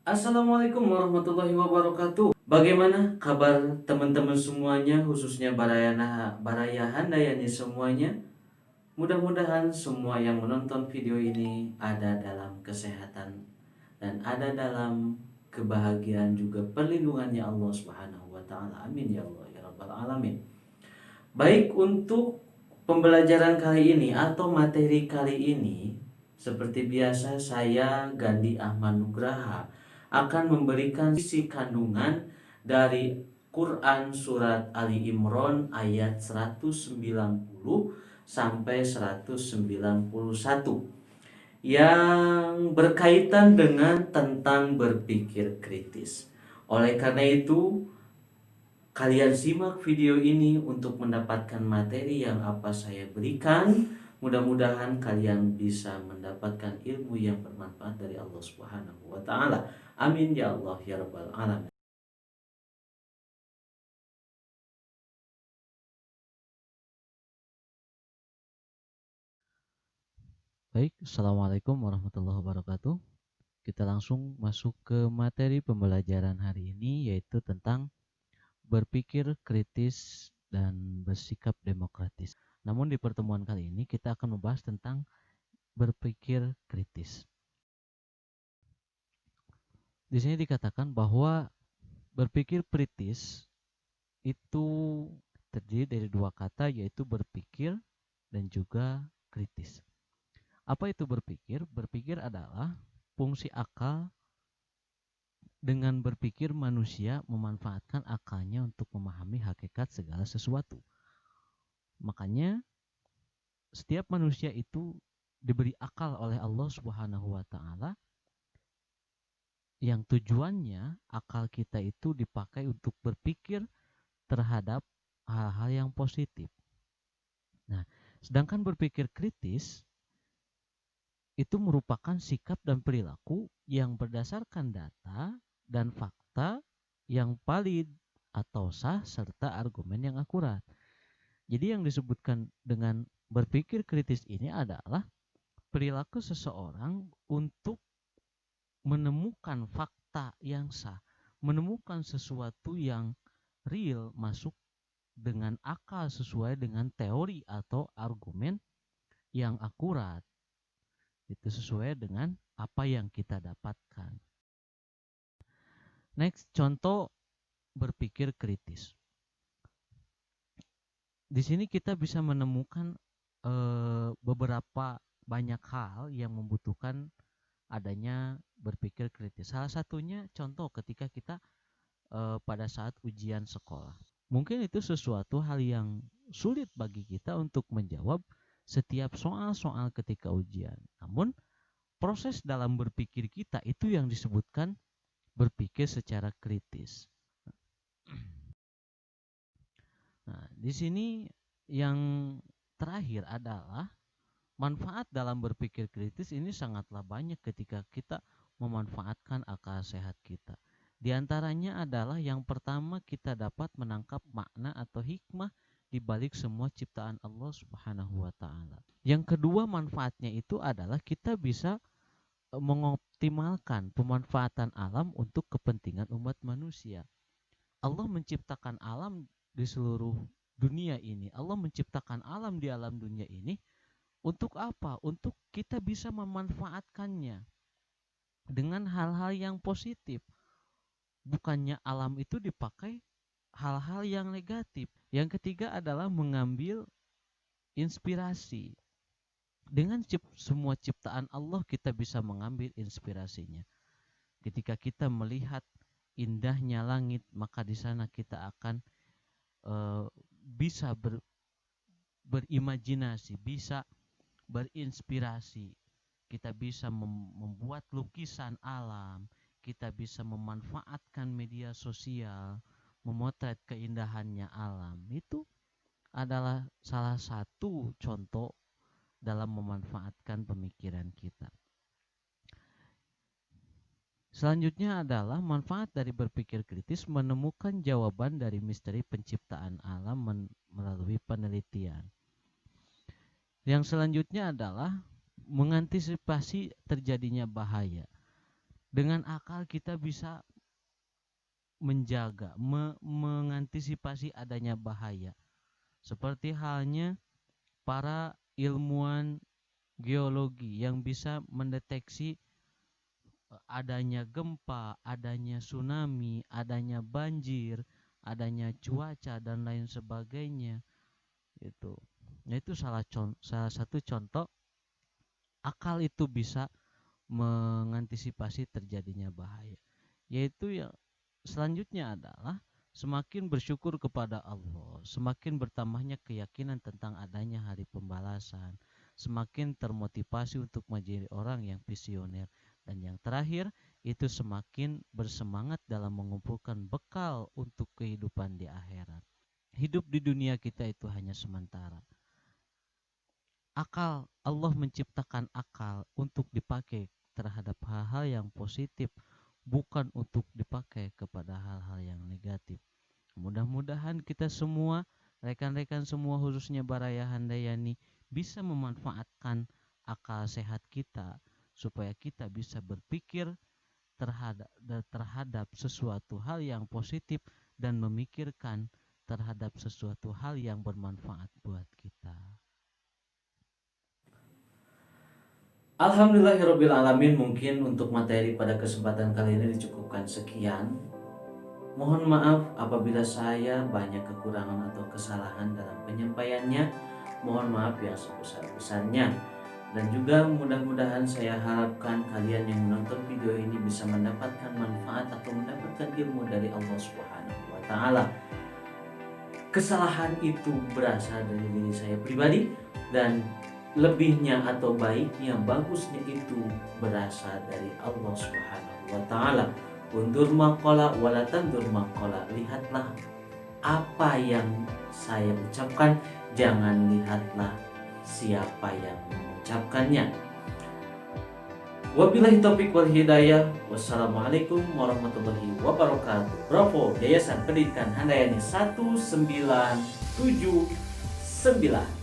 Assalamualaikum warahmatullahi wabarakatuh. Bagaimana kabar teman-teman semuanya, khususnya Barayahan Dayani semuanya? Mudah-mudahan semua yang menonton video ini ada dalam kesehatan dan ada dalam kebahagiaan juga perlindungannya Allah Subhanahu wa taala. Amin ya Allah ya rabbal alamin. Baik, untuk pembelajaran kali ini atau materi kali ini, seperti biasa saya Gandhi Ahmad Nugraha akan memberikan isi kandungan dari Quran surat Ali Imran ayat 190 sampai 191 yang berkaitan dengan tentang berpikir kritis. Oleh karena itu, kalian simak video ini untuk mendapatkan materi yang apa saya berikan. Mudah-mudahan kalian bisa mendapatkan ilmu yang bermanfaat dari Allah Subhanahu wa taala. Amin ya Allah ya rabbal alamin. Baik, Assalamualaikum warahmatullahi wabarakatuh. Kita langsung masuk ke materi pembelajaran hari ini, yaitu tentang berpikir kritis dan bersikap demokratis. Namun di pertemuan kali ini kita akan membahas tentang berpikir kritis. Di sini dikatakan bahwa berpikir kritis itu terdiri dari dua kata, yaitu berpikir dan juga kritis. Apa itu berpikir? Berpikir adalah fungsi akal. Dengan berpikir, manusia memanfaatkan akalnya untuk memahami hakikat segala sesuatu. Makanya setiap manusia itu diberi akal oleh Allah Subhanahu wa taala, yang tujuannya akal kita itu dipakai untuk berpikir terhadap hal-hal yang positif. Nah, sedangkan berpikir kritis itu merupakan sikap dan perilaku yang berdasarkan data dan fakta yang valid atau sah serta argumen yang akurat. Jadi yang disebutkan dengan berpikir kritis ini adalah perilaku seseorang untuk menemukan fakta yang sah, menemukan sesuatu yang real masuk dengan akal sesuai dengan teori atau argumen yang akurat. Itu sesuai dengan apa yang kita dapatkan. Next, contoh berpikir kritis. Di sini kita bisa menemukan beberapa banyak hal yang membutuhkan adanya berpikir kritis. Salah satunya contoh ketika kita pada saat ujian sekolah. Mungkin itu sesuatu hal yang sulit bagi kita untuk menjawab setiap soal-soal ketika ujian. Namun proses dalam berpikir kita itu yang disebutkan berpikir secara kritis. Nah, di sini yang terakhir adalah manfaat dalam berpikir kritis ini sangatlah banyak ketika kita memanfaatkan akal sehat kita. Di antaranya adalah yang pertama, kita dapat menangkap makna atau hikmah di balik semua ciptaan Allah Subhanahu wa taala. Yang kedua, manfaatnya itu adalah kita bisa mengoptimalkan pemanfaatan alam untuk kepentingan umat manusia. Allah menciptakan alam di seluruh dunia ini. Allah menciptakan alam di alam dunia ini untuk apa? Untuk kita bisa memanfaatkannya dengan hal-hal yang positif. Bukannya alam itu dipakai hal-hal yang negatif. Yang ketiga adalah mengambil inspirasi. Dengan semua ciptaan Allah kita bisa mengambil inspirasinya. Ketika kita melihat indahnya langit, maka di sana kita akan bisa berimajinasi, bisa berinspirasi. Kita bisa membuat lukisan alam, kita bisa memanfaatkan media sosial, memotret keindahannya alam. Itu adalah salah satu contoh dalam memanfaatkan pemikiran kita. Selanjutnya adalah manfaat dari berpikir kritis, menemukan jawaban dari misteri penciptaan alam melalui penelitian. Yang selanjutnya adalah mengantisipasi terjadinya bahaya. Dengan akal kita bisa menjaga, mengantisipasi adanya bahaya. Seperti halnya para ilmuwan geologi yang bisa mendeteksi adanya gempa, adanya tsunami, adanya banjir, adanya cuaca dan lain sebagainya gitu. Nah, itu salah satu contoh akal itu bisa mengantisipasi terjadinya bahaya. Yaitu yang selanjutnya adalah semakin bersyukur kepada Allah, semakin bertambahnya keyakinan tentang adanya hari pembalasan, semakin termotivasi untuk menjadi orang yang visioner, dan yang terakhir itu semakin bersemangat dalam mengumpulkan bekal untuk kehidupan di akhirat. Hidup di dunia kita itu hanya sementara. Akal, Allah menciptakan akal untuk dipakai terhadap hal-hal yang positif, bukan untuk dipakai kepada hal-hal yang negatif. Mudah-mudahan kita semua, rekan-rekan semua khususnya Baraya Handayani, bisa memanfaatkan akal sehat kita supaya kita bisa berpikir terhadap sesuatu hal yang positif dan memikirkan terhadap sesuatu hal yang bermanfaat buat kita. Alhamdulillahirrabbilalamin, mungkin untuk materi pada kesempatan kali ini dicukupkan sekian. Mohon maaf apabila saya banyak kekurangan atau kesalahan dalam penyampaiannya. Mohon maaf yang sebesar-besarnya. Dan juga mudah-mudahan saya harapkan kalian yang menonton video ini bisa mendapatkan manfaat atau mendapatkan ilmu dari Allah Subhanahu wa taala. Kesalahan itu berasal dari diri saya pribadi, dan lebihnya atau baiknya, bagusnya itu berasal dari Allah Subhanahu wa taala. Undur maqala wala tandur maqala. Lihatlah apa yang saya ucapkan, jangan lihatlah siapa yang mengucapkannya. Wabillahi taufiq wal hidayah. Wassalamualaikum warahmatullahi wabarakatuh. Bravo, Yayasan Pendidikan Handayani 1979.